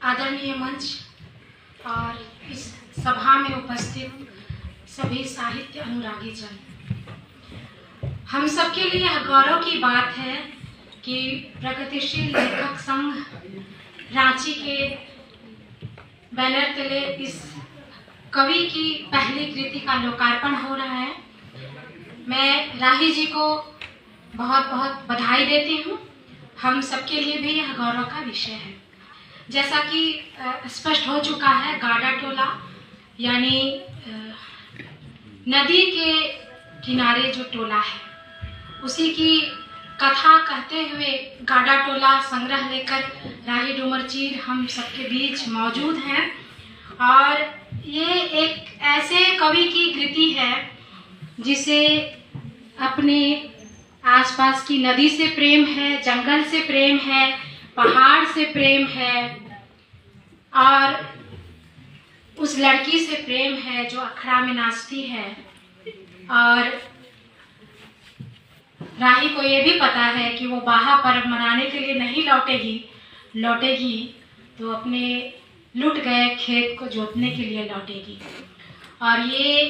आदरणीय मंच और इस सभा में उपस्थित सभी साहित्य अनुरागी जन, हम सबके लिए यह गौरव की बात है कि प्रगतिशील लेखक संघ रांची के बैनर तले इस कवि की पहली कृति का लोकार्पण हो रहा है। मैं राही जी को बहुत बहुत बधाई देती हूँ। हम सबके लिए भी यह गौरव का विषय है। जैसा कि स्पष्ट हो चुका है, गाड़ा टोला यानी नदी के किनारे जो टोला है उसी की कथा कहते हुए गाड़ा टोला संग्रह लेकर राही डूमरचीर हम सबके बीच मौजूद हैं। और ये एक ऐसे कवि की कृति है जिसे अपने आसपास की नदी से प्रेम है, जंगल से प्रेम है, पहाड़ से प्रेम है और उस लड़की से प्रेम है जो अखड़ा में नाचती है। और राही को ये भी पता है कि वो बाहा पर्व मनाने के लिए नहीं लौटेगी तो अपने लुट गए खेत को जोतने के लिए लौटेगी। और ये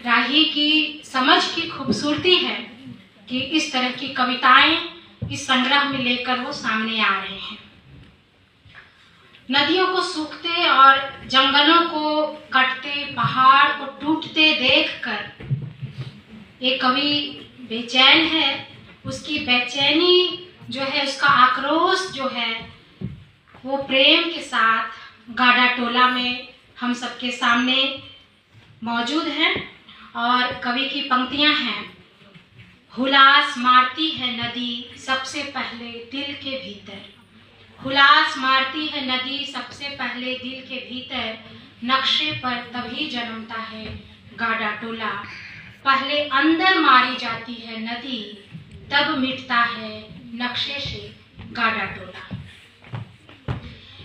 राही की समझ की खूबसूरती है कि इस तरह की कविताएं इस संग्रह में लेकर वो सामने आ रहे हैं। नदियों को सूखते और जंगलों को कटते, पहाड़ को टूटते देखकर एक कवि बेचैन है। उसकी बेचैनी जो है, उसका आक्रोश जो है, वो प्रेम के साथ गाड़ा टोला में हम सबके सामने मौजूद है। और कवि की पंक्तियां हैं, हुलास मारती है नदी सबसे पहले दिल के भीतर, हुलास मारती है नदी सबसे पहले दिल के भीतर, नक्शे पर तभी जन्मता है गाड़ा टोला, पहले अंदर मारी जाती है नदी तब मिटता है नक्शे से गाड़ा टोला।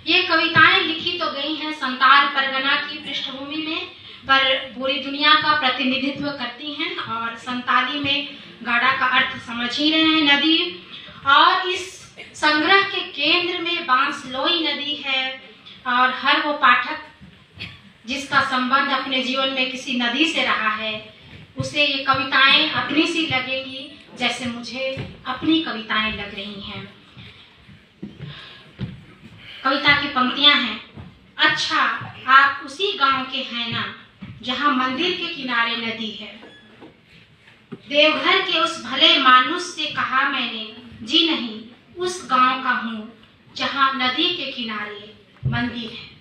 ये कविताएं लिखी तो गई हैं संताल परगना की पृष्ठभूमि में, पर पूरी दुनिया का प्रतिनिधित्व करती हैं। और संताली में गाड़ा का अर्थ समझ ही रहे हैं, नदी। और इस संग्रह के केंद्र में बांसलोई नदी है और हर वो पाठक जिसका संबंध अपने जीवन में किसी नदी से रहा है उसे ये कविताएं अपनी सी लगेंगी जैसे मुझे अपनी कविताएं लग रही हैं। कविता की पंक्तियां हैं, अच्छा आप उसी गांव के हैं ना जहां मंदिर के किनारे नदी है, देवघर के उस भले मानुस से कहा मैंने, जी नहीं उस गांव का हूँ जहां नदी के किनारे मंदिर है।